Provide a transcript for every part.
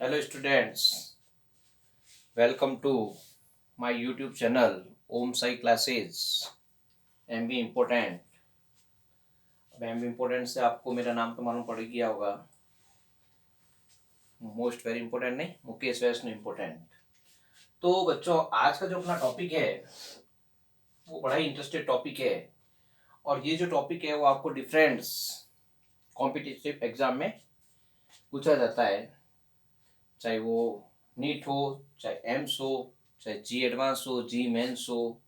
Hello students, welcome to my YouTube channel Om Sai Classes MB Important। अब MB Important से आपको मेरा नाम तो मालूम पड़ गया होगा, मोस्ट वेरी इंपॉर्टेंट नहीं, मुकेश वैष्णव इम्पोर्टेंट। तो बच्चों आज का जो अपना टॉपिक है वो बड़ा ही इंटरेस्टेड टॉपिक है और ये जो टॉपिक है वो आपको डिफरेंट कॉम्पिटिटिव एग्जाम में पूछा जाता है, चाहे वो नीट हो, चाहे एम्स हो, चाहे जी एडवांस हो, जी मेंस हो,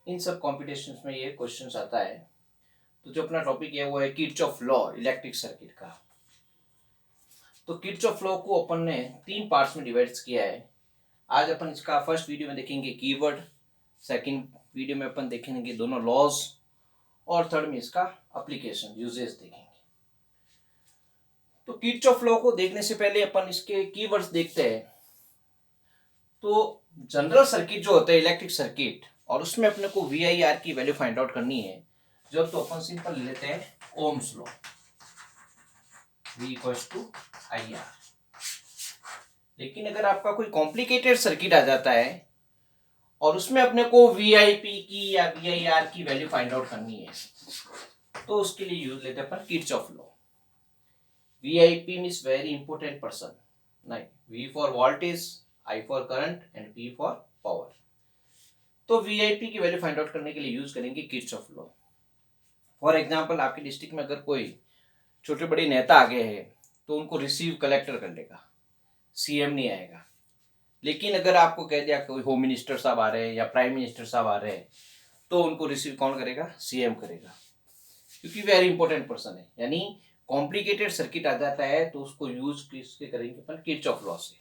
इन सब कॉम्पिटिशन्स में ये क्वेश्चन आता है। तो जो अपना टॉपिक है वो है किरचॉफ लॉ इलेक्ट्रिक सर्किट का। तो किरचॉफ लॉ को अपन ने 3 पार्ट्स में डिवाइड किया है। आज अपन इसका फर्स्ट वीडियो में देखेंगे कीवर्ड, सेकंड वीडियो में अपन देखेंगे दोनों लॉज और थर्ड में इसका एप्लीकेशन यूजेस देखेंगे। तो किरचॉफ लॉ को देखने से पहले अपन इसके कीवर्ड्स देखते हैं। तो जनरल सर्किट जो होता है इलेक्ट्रिक सर्किट, और उसमें अपने को वी आई आर की वैल्यू फाइंड आउट करनी है। जब तो अपन सिंपल लेते हैं Ohm's law, V equals to I R. लेकिन अगर आपका कोई कॉम्प्लिकेटेड सर्किट आ जाता है और उसमें अपने को वी आई पी की या वी आई आर की वैल्यू फाइंड आउट करनी है, तो उसके लिए यूज लेते हैं अपन Kirchhoff law. V I P means very important person, नहीं, V for voltage, I for current and P for power. तो वी आई पी की वैल्यू फाइंड आउट करने के लिए यूज करेंगे किरचॉफ लॉ। फॉर एग्जाम्पल आपके डिस्ट्रिक्ट में अगर कोई छोटे बड़े नेता आ गए हैं तो उनको रिसीव कलेक्टर कर लेगा, सीएम नहीं आएगा। लेकिन अगर आपको कह दिया कोई होम मिनिस्टर साहब आ रहे हैं या प्राइम मिनिस्टर साहब आ रहे हैं तो उनको रिसीव कौन करेगा? सीएम करेगा, क्योंकि वेरी इंपॉर्टेंट पर्सन है। यानी कॉम्प्लिकेटेड सर्किट आ जाता है तो उसको यूज किसके करेंगे अपन? किरचॉफ लॉ से।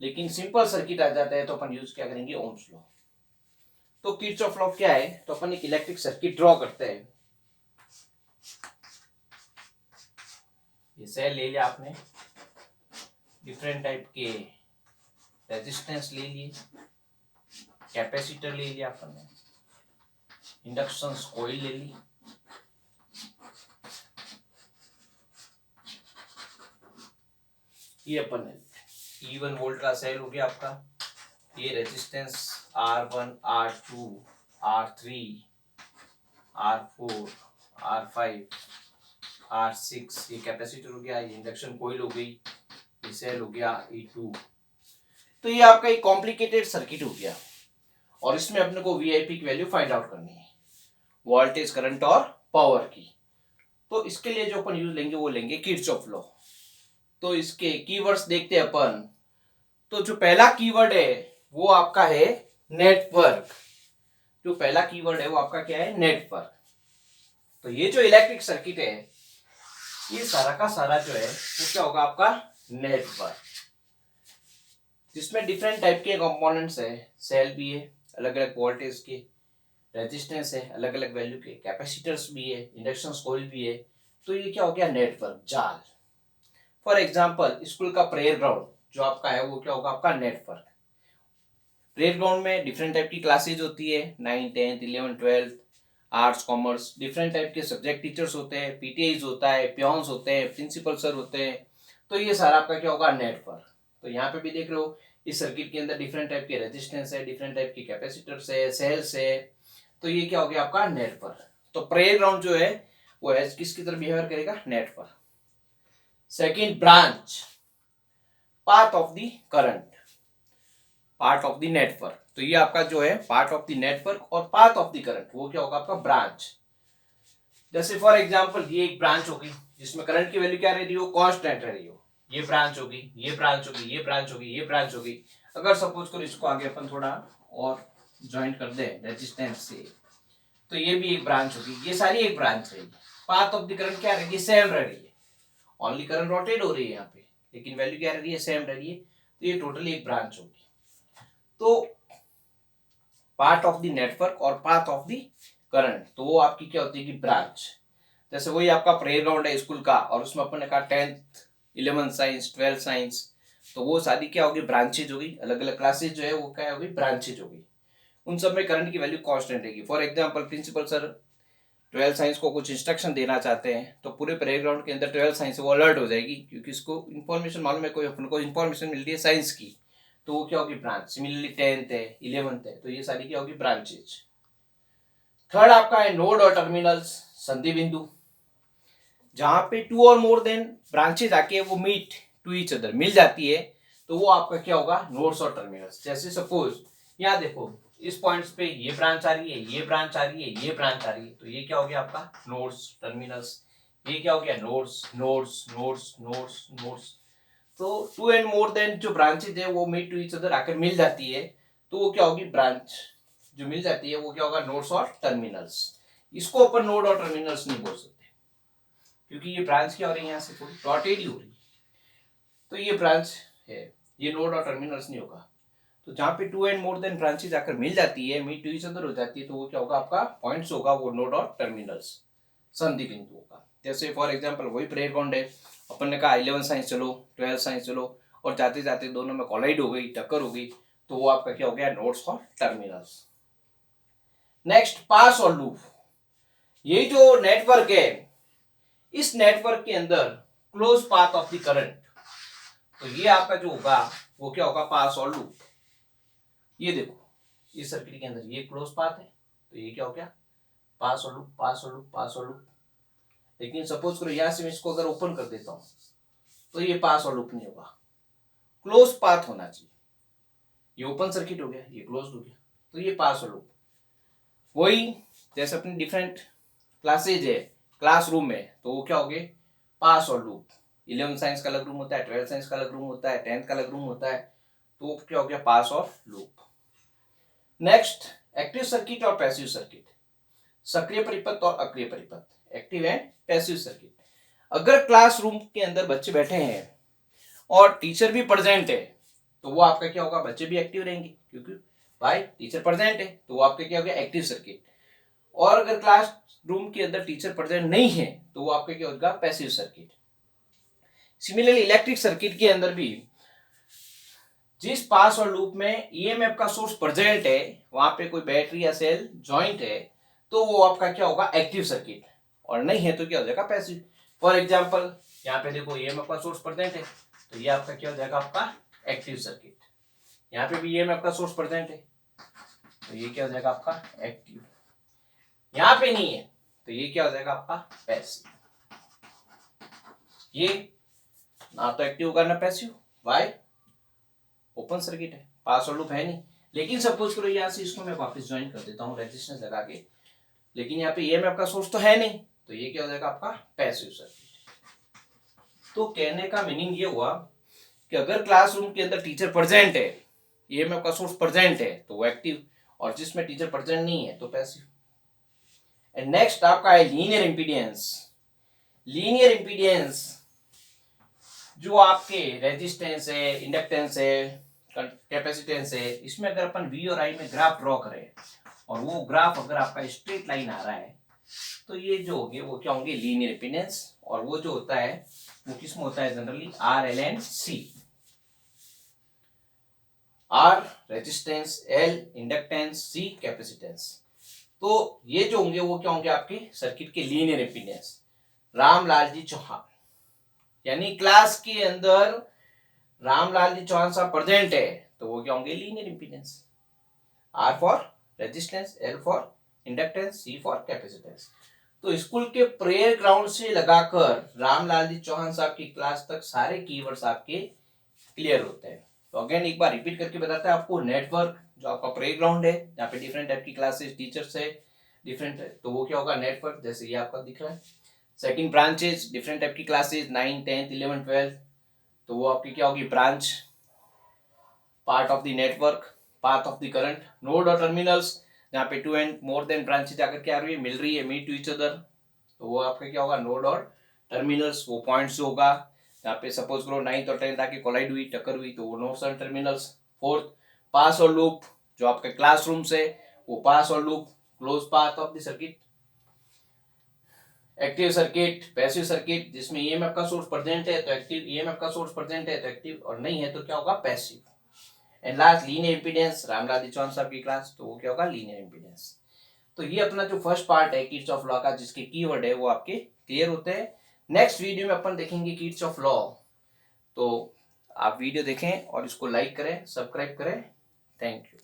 लेकिन सिंपल सर्किट आ जाता है तो अपन यूज क्या करेंगे? Ohm's law. तो किरचॉफ लॉ क्या है? तो अपन एक इलेक्ट्रिक सर्किट ड्रॉ करते हैं। ये सेल ले लिया आपने, डिफरेंट टाइप के रेजिस्टेंस ले लिए, कैपेसिटर ले लिया अपन ने, इंडक्शन कॉइल ले ली, ये अपन ने E1 वोल्ट का सेल हो गया आपका। ये resistance R1, R2, R3, R4, R5, R6, ये कैपेसिटर हो गया, ये इंडक्शन कॉइल हो गई, ये सेल हो गया E2। तो ये आपका एक कॉम्प्लिकेटेड सर्किट हो गया और इसमें अपने को वीआईपी की वैल्यू फाइंड आउट करनी है, वोल्टेज, करंट और पावर की। तो इसके लिए जो अपन यूज लेंगे वो लेंगे किरचॉफ लॉ। तो इसके कीवर्ड्स देखते हैं अपन। तो जो पहला कीवर्ड है वो आपका है नेटवर्क। जो पहला कीवर्ड है वो आपका क्या है? नेटवर्क। तो ये जो इलेक्ट्रिक सर्किट है ये सारा का सारा जो है वो क्या होगा? आपका नेटवर्क, जिसमें डिफरेंट टाइप के कंपोनेंट्स है, सेल भी है अलग अलग वोल्टेज के, रेजिस्टेंस है अलग अलग वैल्यू के, कैपेसिटर्स भी है, इंडक्शन कॉइल भी है। तो ये क्या हो गया? नेटवर्क, जाल। फॉर एग्जांपल स्कूल का प्रेयर ग्राउंड जो आपका है वो क्या होगा? आपका नेटवर्क। प्रेयर ग्राउंड में डिफरेंट टाइप की क्लासेज होती है, 9, 10, 11, 12, आर्ट्स, कॉमर्स, डिफरेंट टाइप के सब्जेक्ट टीचर्स होते हैं, पीटीआईज होता है, पियोन्स होते हैं, प्रिंसिपल सर होते हैं। तो ये सारा आपका क्या होगा? नेटवर्क। तो यहाँ पे भी देख लो इस सर्किट के अंदर डिफरेंट टाइप के रेजिस्टेंस है, डिफरेंट टाइप की कैपेसिटर्स है, सेल्स है। तो ये क्या हो गया? आपका नेटवर्क। तो प्रेयर ग्राउंड जो है वो है किसकी तरह बिहेवियर करेगा? Network. Second, branch, part of the current, part of the network. तो ये आपका जो है पार्ट ऑफ द नेटवर्क और पार्ट ऑफ द करंट, वो क्या होगा? आपका ब्रांच। जैसे फॉर एग्जांपल ये एक ब्रांच होगी जिसमें करंट की वैल्यू क्या रह रही हो? कांस्टेंट रह रही हो। ये ब्रांच होगी, ये ब्रांच होगी, ये ब्रांच होगी, ये ब्रांच होगी। अगर सपोज करो इसको आगे अपन थोड़ा और ज्वाइन कर दे रेजिस्टेंस से, तो ये भी एक ब्रांच होगी, ये सारी एक ब्रांच रहेगी। पाथ ऑफ द करंट क्या रहेगी? सेम रह रही है, ओनली करंट रोटेट हो रही है यहाँ पे, लेकिन वैल्यू क्या रह रही है? सेम रह रही है। तो ये टोटली एक ब्रांच होगी। तो पार्ट ऑफ द नेटवर्क और पाथ ऑफ द करंट, तो वो आपकी क्या होती है कि ब्रांच। जैसे वही आपका प्ले ग्राउंड है स्कूल का और उसमें अपन ने कहा 10th 11th science 12th science, तो वो सारी क्या होगी? ब्रांचेज होगी, अलग अलग क्लासेज जो है वो क्या होगी? ब्रांचेज होगी। उन सब में करंट की वैल्यू कांस्टेंट रहेगी। For example principal sir twelfth science को कुछ इंस्ट्रक्शन देना चाहते हैं तो पूरे प्लेग्राउंड के अंदर ट्वेल्थ साइंस वो अलर्ट हो जाएगी, क्योंकि इसको इन्फॉर्मेशन मालूम है, कोई अपन को इन्फॉर्मेशन मिल रही है साइंस की, तो वो क्या होगी ब्रांच। सिमिलरली 10th है, 11th है, तो ये सारी क्या होगी ब्रांचेज। थर्ड आपका है नोड और टर्मिनल्स, संधि बिंदु, जहां पे टू और मोर देन ब्रांचेज आके वो मीट टू ईच अदर, मिल जाती है, तो वो आपका क्या होगा नोड्स और टर्मिनल्स। जैसे सपोज यहाँ देखो इस पॉइंट्स पे ये ब्रांच आ रही है, ये ब्रांच आ रही है, ये ब्रांच आ रही है, तो ये क्या हो गया आपका नोड्स टर्मिनल्स। ये क्या हो गया nodes nodes nodes nodes nodes. तो टू एंड मोर देन जो ब्रांचेज है वो मीट टू ईच अदर आकर मिल जाती है, तो वो क्या होगी ब्रांच जो मिल जाती है, वो क्या होगा नोड्स और टर्मिनल्स। इसको अपन नोड और टर्मिनल्स नहीं बोल सकते, क्योंकि ये ब्रांच क्या हो रही है यहाँ से पूरी डॉटेड ही हो रही है, तो ये ब्रांच है, ये नोड और टर्मिनल्स नहीं होगा। तो जहाँ पे two and more than branches आकर मिल जाती है, मीट टू ईच अदर हो जाती है, तो वो क्या होगा आपका पॉइंट्स होगा, वो नोड और टर्मिनल्स संधि बिंदु होगा। जैसे फॉर एग्जांपल वही प्लेग्राउंड है, अपन ने कहा 11 साइंस चलो 12 साइंस चलो, और जाते जाते दोनों में कोलाइड हो गई, टक्कर हो गई, तो वो आपका क्या हो गया नोड्स और टर्मिनल्स। नेक्स्ट पास और लूप। ये जो नेटवर्क है, इस नेटवर्क के अंदर close path of the current, तो ये आपका जो होगा वो क्या होगा पास और लूप। ये देखो इस सर्किट के अंदर ये क्लोज पाथ है, तो ये क्या हो गया पास और लूप पास और लूप पास और लूप। लेकिन सपोज करो यहां से मैं इसको अगर ओपन कर देता हूं, तो ये पास और लूप नहीं होगा, क्लोज पाथ होना चाहिए। ये ओपन सर्किट हो गया, ये क्लोज हो गया, तो ये पास और लूप। वही जैसे अपनी डिफरेंट क्लासेज है क्लासरूम में, तो वो क्या हो गए पास और लूप। 11 साइंस का अलग रूम होता है, 12 साइंस का अलग रूम होता है, 10th का अलग रूम होता है, तो क्या हो गया पास और लूप। नेक्स्ट एक्टिव सर्किट और पैसिव सर्किट, सक्रिय परिपथ और अक्रिय परिपथ, एक्टिव एंड पैसिव सर्किट। अगर क्लासरूम के अंदर बच्चे बैठे हैं और टीचर भी प्रेजेंट है, तो वो आपका क्या होगा बच्चे भी एक्टिव रहेंगे, क्योंकि भाई टीचर प्रेजेंट है, तो वो आपका क्या हो गया एक्टिव सर्किट। और अगर क्लास रूम के अंदर टीचर प्रेजेंट नहीं है, तो वो आपका क्या होगा passive circuit. Similarly electric circuit के अंदर भी जिस पास और लूप में ईएमएफ का सोर्स प्रेजेंट है, वहां पे कोई बैटरी या सेल जॉइंट है, तो वो आपका क्या होगा एक्टिव सर्किट, और नहीं है तो क्या हो जाएगा पैसिव। फॉर एग्जांपल यहाँ पे देखो ईएमएफ का सोर्स प्रेजेंट है, तो ये आपका क्या हो जाएगा आपका एक्टिव सर्किट। यहाँ पे भी ईएमएफ का सोर्स प्रेजेंट है, तो ये क्या हो जाएगा आपका एक्टिव। यहाँ पे नहीं है, तो ये क्या हो जाएगा आपका पैसिव। ये ना तो एक्टिव होगा ना पैसिव, वाई ओपन सर्किट है, पास और लूप है नहीं। लेकिन सपोज करो यहाँ से इसको मैं वापस ज्वाइन कर देता हूँ रेजिस्टेंस लगा के, लेकिन यहाँ पे ईएमएफ का सोर्स तो है नहीं, तो ये क्या हो जाएगा आपका पैसिव सर्किट। तो कहने का मीनिंग ये हुआ कि अगर क्लासरूम के अंदर टीचर प्रेजेंट है, ईएमएफ का सोर्स प्रेजेंट है, तो वो एक्टिव, और जिसमें टीचर प्रेजेंट नहीं है तो पैसिव। एंड नेक्स्ट आपका है लीनियर इंपीडेंस। लीनियर इंपीडेंस जो आपके रेजिस्टेंस है, इंडक्टेंस है, कैपेसिटेंस है, इसमें अगर अपन वी और आई में ग्राफ ड्रॉ करें, और वो ग्राफ अगर आपका स्ट्रेट लाइन आ रहा है, तो ये जो होंगे वो क्या होंगे लीनियर इंपीडेंस। और वो जो होता है वो किसमें होता है generally R L and C. R resistance, L inductance, C capacitance. तो ये जो होंगे वो क्या होंगे आपके सर्किट के लीनियर इंपीडेंस। रामलाल जी चौहान, यानी क्लास के अंदर रामलाल जी चौहान साहब प्रेजेंट है, तो वो क्या होंगे linear impedance. R for resistance, L for inductance, C for capacitance. तो स्कूल के प्रेयर ग्राउंड से लगाकर रामलाल जी चौहान साहब की क्लास तक सारे कीवर्ड्स आपके क्लियर होते हैं। तो अगेन एक बार रिपीट करके बताते हैं आपको। नेटवर्क जो आपका प्ले ग्राउंड है, जहाँ पे डिफरेंट टाइप की क्लासेस टीचर्स है डिफरेंट है, तो वो क्या होगा नेटवर्क, जैसे ये आपका दिख रहा है। सेकंड ब्रांचेस, डिफरेंट टाइप की क्लासेस 9, 10, 11, 12, तो वो आपकी क्या होगी branch, part of the network, path of the current. Node और टर्मिनल्स, जहाँ पे two and more than branches आकर क्या रही है मिल रही है, मीट टू ईच अदर, तो वो आपका क्या होगा नोड और टर्मिनल्स। वो पॉइंट्स होगा यहाँ पे सपोज करो 9th और 10th आके कोलाइड हुई, टक्कर हुई, तो वो नोड्स और टर्मिनल्स। फोर्थ पास और लूप, जो आपका क्लासरूम से वो पास और loop, close path of the circuit. Active circuit, passive circuit, जिसमें ईएमएफ का सोर्स प्रेजेंट है तो एक्टिव, ईएमएफ का सोर्स प्रेजेंट है तो एक्टिव, और नहीं है तो क्या होगा passive. And last linear impedance, Ramlal ji Chauhan साहब की क्लास, तो वो क्या होगा लीनियर इंपीडेंस। तो ये अपना जो फर्स्ट पार्ट है किर्चॉफ लॉ का, जिसके कीवर्ड है वो आपके क्लियर होते हैं। नेक्स्ट वीडियो में अपन देखेंगे किर्चॉफ लॉ। तो आप वीडियो देखें और इसको लाइक करें, सब्सक्राइब करें। Thank you.